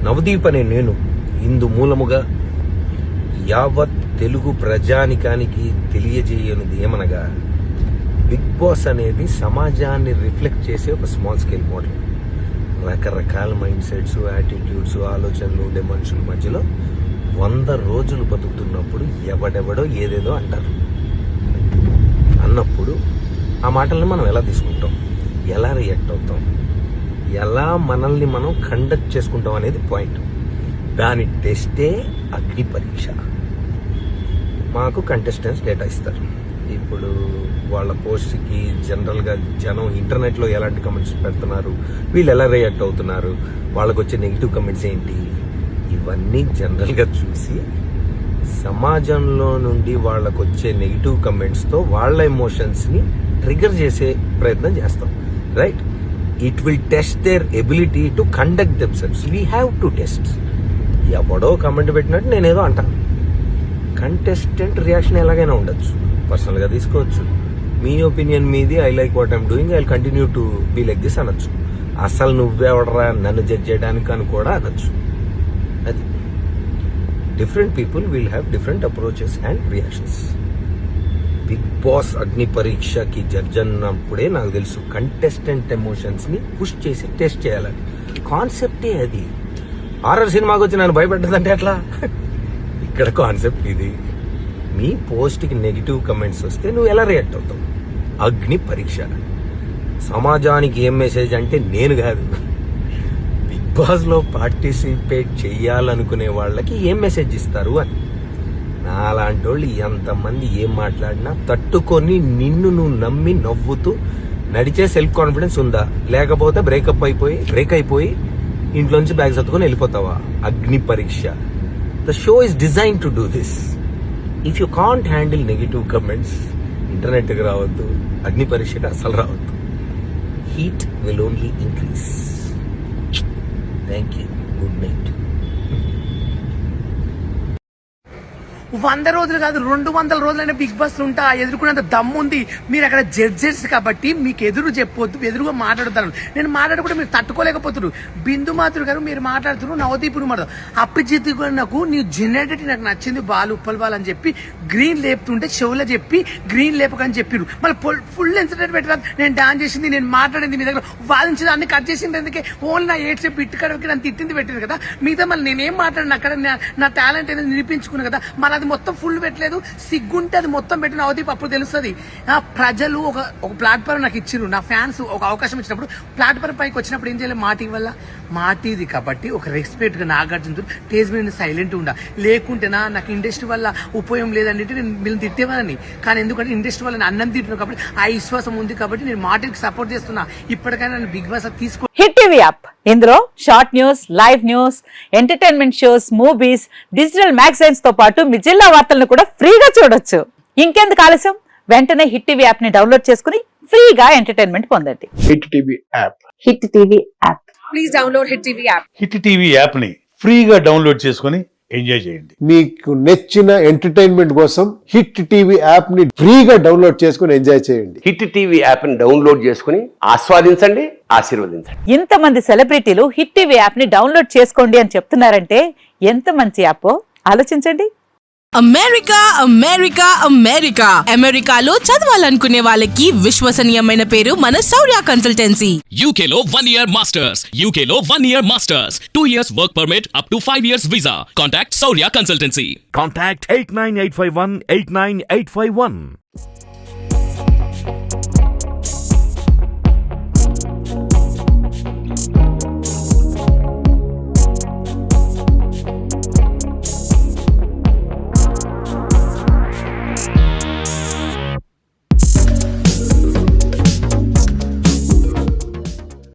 నవదీప్ అనే నేను ఇందు మూలముగా యావత్ తెలుగు ప్రజానికానికి తెలియజేయనిది ఏమనగా, బిగ్ బాస్ అనేది సమాజాన్ని రిఫ్లెక్ట్ చేసే ఒక స్మాల్ స్కేల్ మోడల్. రకరకాల మైండ్ సెట్స్, యాటిట్యూడ్స్, ఆలోచనలు ఉండే మనుషుల మధ్యలో 100 రోజులు బతుకుతున్నప్పుడు ఎవడెవడో ఏదేదో అంటారు. అన్నప్పుడు ఆ మాటల్ని మనం ఎలా తీసుకుంటాం, ఎలా రియాక్ట్ అవుతాం, ఎలా మనల్ని మనం కండక్ట్ చేసుకుంటాం అనేది పాయింట్. దాని టెస్టే అగ్ని పరీక్ష. మాకు కంటెస్టెంట్స్ డేటా ఇస్తారు. ఇప్పుడు వాళ్ళ పోస్ట్కి జనరల్గా జనం ఇంటర్నెట్లో ఎలాంటి కమెంట్స్ పెడుతున్నారు, వీళ్ళు ఎలా రియాక్ట్ అవుతున్నారు, వాళ్ళకు వచ్చే నెగిటివ్ కమెంట్స్ ఏంటి, ఇవన్నీ జనరల్గా చూసి సమాజంలో నుండి వాళ్ళకు వచ్చే నెగిటివ్ కమెంట్స్తో వాళ్ళ ఎమోషన్స్ని ట్రిగర్ చేసే ప్రయత్నం చేస్తాం. Right? It will test their ability to conduct themselves. We have to test. ఎవడో కమెంట్ పెట్టినట్టు నేనేదో అంటాను. కంటెస్టెంట్ రియాక్షన్ ఎలాగైనా ఉండొచ్చు, పర్సనల్గా తీసుకోవచ్చు. మీ ఒపీనియన్ మీది, I like what I'm doing, I continue to be like this అనొచ్చు. అసలు నువ్వెవడరా నన్ను జడ్జ్ చేయడానికి అని కూడా అనొచ్చు. అది different people will have different approaches and reactions. Bigg Boss అగ్ని పరీక్షకి జడ్జ్ అన్నప్పుడే నాకు తెలుసు కంటెస్టెంట్ ఎమోషన్స్ని పుష్ చేసి టెస్ట్ చేయాలని. కాన్సెప్టే అది. హారర్ సినిమాకి వచ్చి నన్ను భయపెట్టదంటే ఎట్లా? ఇక్కడ కాన్సెప్ట్ ఇది. మీ పోస్ట్కి నెగిటివ్ కమెంట్స్ వస్తే నువ్వు ఎలా రియాక్ట్ అవుతావు? అగ్ని పరీక్ష. సమాజానికి ఏం మెసేజ్ అంటే నేను కాదు, బిగ్ బాస్లో పార్టిసిపేట్ చెయ్యాలనుకునే వాళ్ళకి ఏం మెసేజ్ ఇస్తారు అని. నాలాంటి వాళ్ళు ఎంతమంది ఏం మాట్లాడినా తట్టుకొని నిన్ను నువ్వు నమ్మి నవ్వుతూ నడిచే సెల్ఫ్ కాన్ఫిడెన్స్ ఉందా? లేకపోతే బ్రేక్ అయిపోయి ఇంట్లోంచి బ్యాగ్ సర్దుకొని వెళ్ళిపోతావా? Agni Pariksha. The show is designed to do this. If you can't handle negative comments, ఇంటర్నెట్కి రావద్దు, అగ్ని పరీక్షకి అసలు రావద్దు. Heat will only increase. Thank you. Good night. 100 రోజులు కాదు, 200 రోజులైనా బిగ్ బాస్ ఉంటా ఎదుర్కొనేంత దమ్ముంది. మీరు అక్కడ జడ్జెస్ కాబట్టి మీకు ఎదురు చెప్పొద్దు, ఎదురుగా మాట్లాడుతాను. నేను మాట్లాడుకుంటే మీరు తట్టుకోలేకపోతున్నారు. బిందు మాత్రం గారు మీరు మాట్లాడుతున్నారు, నవదీపుడు మాట్లాడు. అప్పిజిత్ నాకు నీ జెనరేటివ్ నాకు నచ్చింది, బాలు ఉప్పల్ బాల్ అని చెప్పి గ్రీన్ లేపుతుంటే చెవులో చెప్పి గ్రీన్ లేపకని చెప్పారు. మళ్ళీ ఫుల్ ఎంటర్టైన్మెంట్ పెట్టరా? నేను డాన్స్ చేసింది, నేను మాట్లాడింది, మీ దగ్గర వాదించింది అన్ని కట్ చేసింది ఎందుకే? ఓన్లీ నా ఏడ్చే బిట్టు కడకి నన్ను తిట్టింది పెట్టింది కదా. మిగతా మళ్ళీ నేనేం మాట్లాడిన అక్కడ నా టాలెంట్ అనేది నిరూపించుకున్నాను కదా. మరి అది మొత్తం ఫుల్ పెట్టలేదు, సిగ్గుంటే అది మొత్తం పెట్టిన అవదీప్ అప్పుడు తెలుస్తుంది. ప్రజలు ఒక ప్లాట్ఫామ్ నాకు ఇచ్చిరు, నా ఫ్యాన్స్ ఒక అవకాశం ఇచ్చినప్పుడు ప్లాట్ఫామ్ పైకి వచ్చినప్పుడు ఏం చేయాలి? మాటి వల్ల మాటిది కాబట్టి ఒక రెస్పెక్ట్గా నాగార్జున టేజ్ మీద సైలెంట్ ఉండా. లేకుంటేనా నాకు ఇండస్ట్రీ వల్ల ఉపయోగం లేదంటే నేను వీళ్ళని తిట్టేవాడిని. కానీ ఎందుకంటే ఇండస్ట్రీ వల్ల అన్నం తింటున్నాను కాబట్టి ఆ విశ్వాసం ఉంది కాబట్టి నేను మాటికి సపోర్ట్ చేస్తున్నా. ఇప్పటికైనా నేను బిగ్ బాస్ తీసుకో. హిట్ టీవీ యాప్, ఇందులో short news, live news, entertainment shows, movies, digital magazines తో పాటు మీ జిల్లా వార్తలను కూడా ఫ్రీగా చూడొచ్చు. ఇంకెందుకు ఆలస్యం? వెంటనే హిట్ టీవీ యాప్ ని డౌన్లోడ్ చేసుకుని ఫ్రీగా ఎంటర్టైన్మెంట్ పొందండి. Hit TV app. Hit TV app. Please download hit TV app. Hit TV app ని ఫ్రీగా డౌన్లోడ్ చేసుకుని ఎంజాయ్ చేయండి. మీకు నచ్చిన ఎంటర్టైన్మెంట్ కోసం హిట్ టీవీ యాప్ ని ఫ్రీగా డౌన్లోడ్ చేసుకుని ఎంజాయ్ చేయండి. హిట్ టీవీ యాప్ ని డౌన్లోడ్ చేసుకుని ఆస్వాదించండి, ఆశీర్వదించండి. ఇంతమంది సెలబ్రిటీలు హిట్ టీవీ యాప్ ని డౌన్లోడ్ చేసుకోండి అని చెప్తున్నారంటే ఎంత మంచి యాప్ ఆలోచించండి. అమెరికా అమెరికా అమెరికా అమెరికాలో చదవాలనుకునే వాళ్ళకి విశ్వసనీయమైన పేరు మన శౌర్య కన్సల్టెన్సీ. UK లో 1 year masters, UK లో 1 year masters, 2 years work permit up to 5 years visa. Contact Saurya Consultancy. Contact 89851 89851.